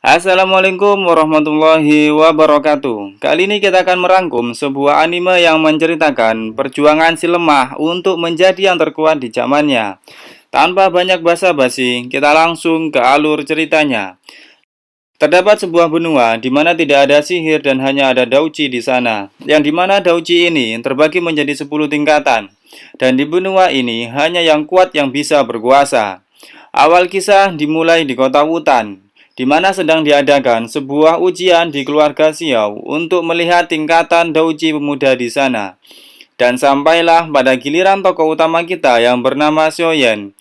Assalamualaikum warahmatullahi wabarakatuh. Kali ini kita akan merangkum sebuah anime yang menceritakan perjuangan si lemah untuk menjadi yang terkuat di zamannya. Tanpa banyak basa-basi, kita langsung ke alur ceritanya. Terdapat sebuah benua di mana tidak ada sihir dan hanya ada Dauji di sana. Yang di mana Dauji ini terbagi menjadi 10 tingkatan. Dan di benua ini hanya yang kuat yang bisa berkuasa. Awal kisah dimulai di kota Wutan, di mana sedang diadakan sebuah ujian di keluarga Xiao untuk melihat tingkatan Dauji pemuda di sana. Dan sampailah pada giliran tokoh utama kita yang bernama Xiaoyan.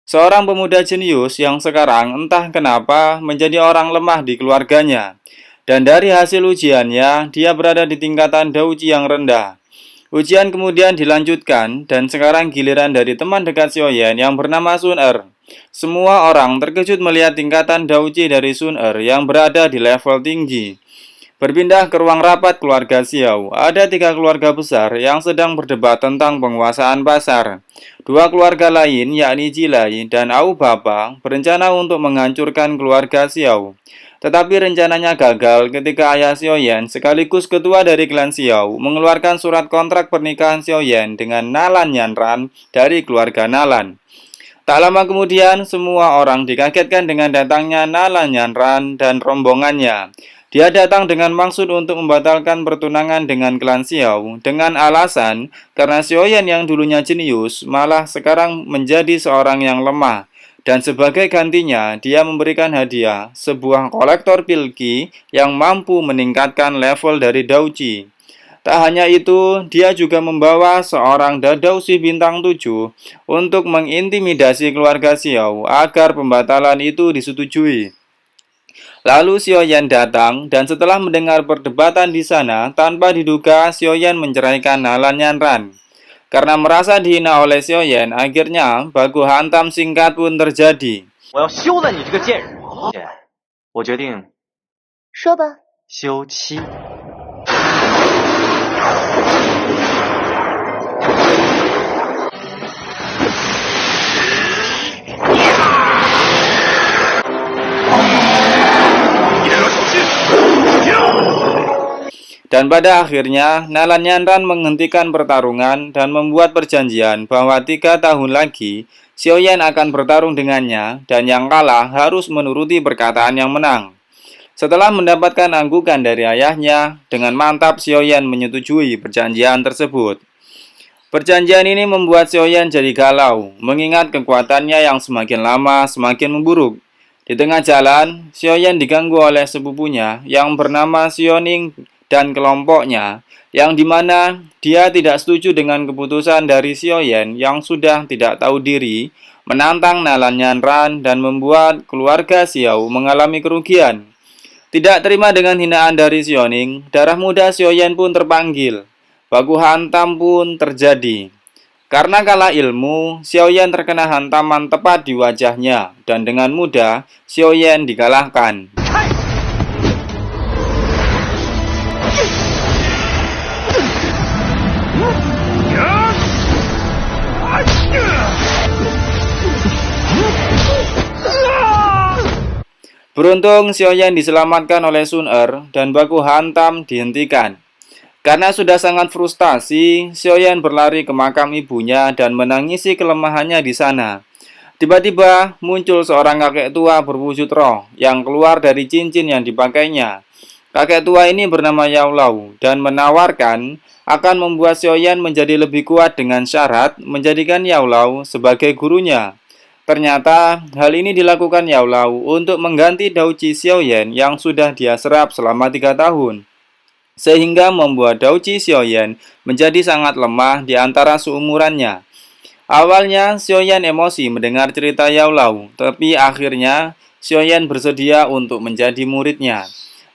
Seorang pemuda jenius yang sekarang entah kenapa menjadi orang lemah di keluarganya. Dan dari hasil ujiannya, dia berada di tingkatan Dauji yang rendah. Ujian kemudian dilanjutkan dan sekarang giliran dari teman dekat Xiaoyan yang bernama Sun Er. Semua orang terkejut melihat tingkatan Dauji dari Sun Er yang berada di level tinggi. Berpindah ke ruang rapat keluarga Xiao, ada 3 keluarga besar yang sedang berdebat tentang penguasaan pasar. 2 keluarga lain, yakni Jilai dan Au Baba, berencana untuk menghancurkan keluarga Xiao. Tetapi rencananya gagal ketika ayah Xiaoyan sekaligus ketua dari klan Xiao mengeluarkan surat kontrak pernikahan Xiaoyan dengan Nalan Yanran dari keluarga Nalan. Tak lama kemudian, semua orang dikagetkan dengan datangnya Nalan Yanran dan rombongannya. Dia datang dengan maksud untuk membatalkan pertunangan dengan klan Xiao dengan alasan karena Xiaoyan yang dulunya jenius malah sekarang menjadi seorang yang lemah. Dan sebagai gantinya, dia memberikan hadiah sebuah kolektor pilki yang mampu meningkatkan level dari Dauji. Tak hanya itu, dia juga membawa seorang Dadausi bintang 7 untuk mengintimidasi keluarga Xiao agar pembatalan itu disetujui. Lalu Xiaoyan datang dan setelah mendengar perdebatan di sana, tanpa diduga Xiaoyan menceraikan Nalan Yanran. Karena merasa dihina oleh Xiaoyan, akhirnya baku hantam singkat pun terjadi. 我要休了你这个贱人！姐，我决定说吧。休妻。Dan pada akhirnya, Nalan Yanran menghentikan pertarungan dan membuat perjanjian bahwa 3 tahun lagi, Xiaoyan akan bertarung dengannya dan yang kalah harus menuruti perkataan yang menang. Setelah mendapatkan anggukan dari ayahnya, dengan mantap Xiaoyan menyetujui perjanjian tersebut. Perjanjian ini membuat Xiaoyan jadi galau, mengingat kekuatannya yang semakin lama semakin memburuk. Di tengah jalan, Xiaoyan diganggu oleh sepupunya yang bernama Xiaoning dan kelompoknya, yang dimana dia tidak setuju dengan keputusan dari Xiaoyan yang sudah tidak tahu diri, menantang Nalan Yanran dan membuat keluarga Xiao mengalami kerugian. Tidak terima dengan hinaan dari Xiaoning, darah muda Xiaoyan pun terpanggil. Baku hantam pun terjadi. Karena kalah ilmu, Xiaoyan terkena hantaman tepat di wajahnya dan dengan mudah Xiaoyan dikalahkan. Beruntung Xiaoyan diselamatkan oleh Sun Er dan baku hantam dihentikan. Karena sudah sangat frustasi, Xiaoyan berlari ke makam ibunya dan menangisi kelemahannya di sana. Tiba-tiba muncul seorang kakek tua berwujud roh yang keluar dari cincin yang dipakainya. Kakek tua ini bernama Yao Lao dan menawarkan akan membuat Xiaoyan menjadi lebih kuat dengan syarat menjadikan Yao Lao sebagai gurunya. Ternyata hal ini dilakukan Yao Lao untuk mengganti Dauji Xiaoyan yang sudah dia serap selama 3 tahun. Sehingga membuat Dauji Xiaoyan menjadi sangat lemah di antara seumurannya. Awalnya Xiaoyan emosi mendengar cerita Yao Lao, tapi akhirnya Xiaoyan bersedia untuk menjadi muridnya.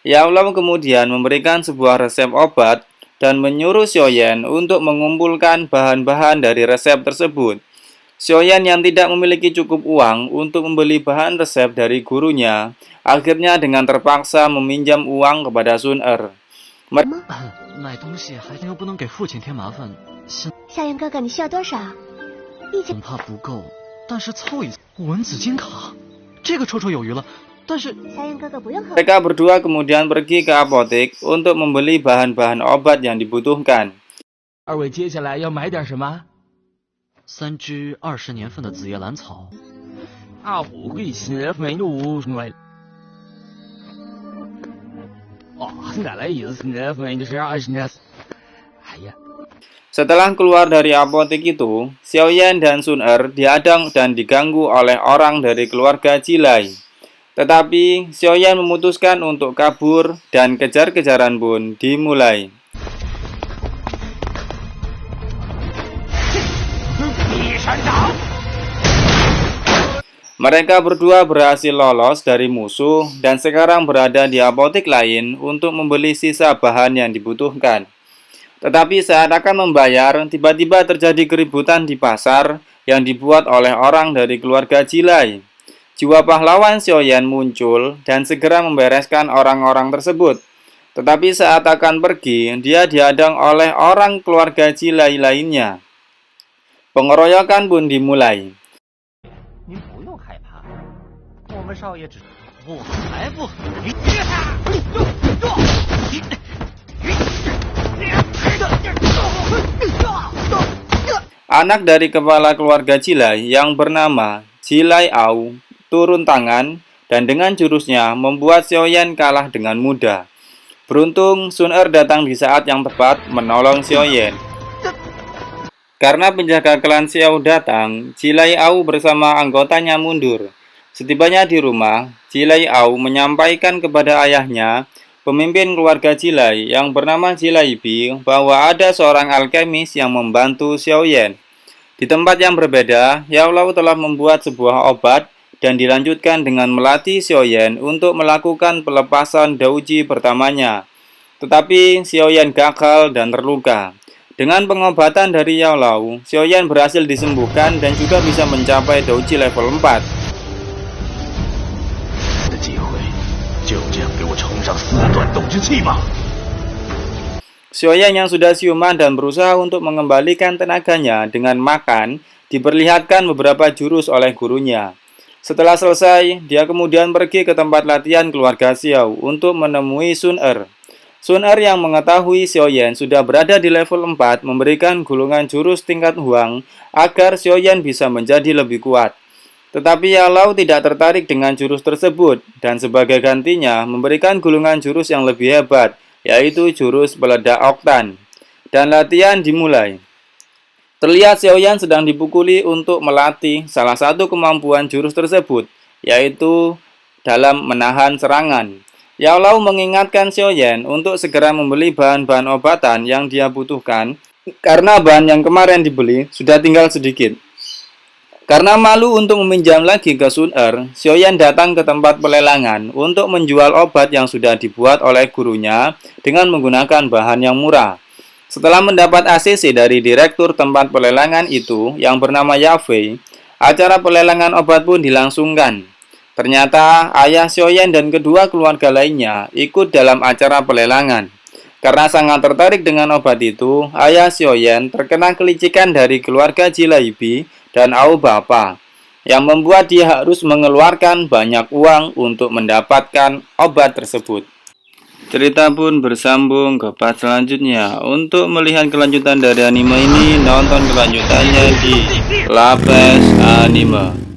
Yao Lao kemudian memberikan sebuah resep obat dan menyuruh Xiaoyan untuk mengumpulkan bahan-bahan dari resep tersebut. Xiaoyan yang tidak memiliki cukup uang untuk membeli bahan resep dari gurunya, akhirnya dengan terpaksa meminjam uang kepada Sun Er. 买东西还又不能给父亲添麻烦，夏言哥哥，你需要多少？恐怕不够。但是凑一次文子金卡，这个绰绰有余了。但是 Sayang kakak pulang kok. Mereka berdua kemudian pergi ke apotek untuk membeli bahan-bahan obat yang dibutuhkan. 二位接下来要买点什么3支20年份的紫叶兰草， ？5个20年。哦，再来10份就是20年。哎呀。 Setelah keluar dari apotek itu, Xiaoyan dan Sun Er dihadang dan diganggu oleh orang dari keluarga Jilai. Tetapi Xiaoyan memutuskan untuk kabur dan kejar-kejaran pun dimulai. Mereka berdua berhasil lolos dari musuh dan sekarang berada di apotek lain untuk membeli sisa bahan yang dibutuhkan. Tetapi saat akan membayar, tiba-tiba terjadi keributan di pasar yang dibuat oleh orang dari keluarga Jilai. Jiwa pahlawan Xiaoyan muncul dan segera membereskan orang-orang tersebut. Tetapi saat akan pergi, dia dihadang oleh orang keluarga Jilai lainnya. Pengeroyokan pun dimulai. 您不用害怕，我们少爷只我才不！ Anak dari kepala keluarga Jilai yang bernama Jilai Au turun tangan dan dengan jurusnya membuat Xiaoyan kalah dengan mudah. Beruntung Sun Er datang di saat yang tepat menolong Xiaoyan. Karena penjaga klan Xiao datang, Jilai Au bersama anggotanya mundur. Setibanya di rumah, Jilai Au menyampaikan kepada ayahnya, pemimpin keluarga Jilai yang bernama Jilai Bi, bahwa ada seorang alkemis yang membantu Xiaoyan. Di tempat yang berbeda, Yao Lao telah membuat sebuah obat dan dilanjutkan dengan melatih Xiaoyan untuk melakukan pelepasan Douji pertamanya. Tetapi Xiaoyan gagal dan terluka. Dengan pengobatan dari Yao Lao, Xiaoyan berhasil disembuhkan dan juga bisa mencapai Douji level 4. 的机会就这样给我冲上4段斗之气吧。 Xiaoyan yang sudah siuman dan berusaha untuk mengembalikan tenaganya dengan makan, diperlihatkan beberapa jurus oleh gurunya. Setelah selesai, dia kemudian pergi ke tempat latihan keluarga Xiao untuk menemui Sun Er. Sun Er yang mengetahui Xiaoyan sudah berada di level 4 memberikan gulungan jurus tingkat Huang agar Xiaoyan bisa menjadi lebih kuat. Tetapi Yao Lao tidak tertarik dengan jurus tersebut dan sebagai gantinya memberikan gulungan jurus yang lebih hebat, yaitu jurus peledak oktan. Dan latihan dimulai. Terlihat Xiaoyan sedang dipukuli untuk melatih salah satu kemampuan jurus tersebut, yaitu dalam menahan serangan. Yao Lao mengingatkan Xiaoyan untuk segera membeli bahan-bahan obatan yang dia butuhkan, karena bahan yang kemarin dibeli sudah tinggal sedikit. Karena malu untuk meminjam lagi ke Sun Er, Xiaoyan datang ke tempat pelelangan untuk menjual obat yang sudah dibuat oleh gurunya dengan menggunakan bahan yang murah. Setelah mendapat ACC dari direktur tempat pelelangan itu yang bernama Yafei, acara pelelangan obat pun dilangsungkan. Ternyata ayah Xiaoyan dan kedua keluarga lainnya ikut dalam acara pelelangan. Karena sangat tertarik dengan obat itu, ayah Xiaoyan terkena kelicikan dari keluarga Jilai Bi dan Au Bapa, yang membuat dia harus mengeluarkan banyak uang untuk mendapatkan obat tersebut. Cerita pun bersambung ke part selanjutnya. Untuk melihat kelanjutan dari anime ini, nonton kelanjutannya di Lapes Anime.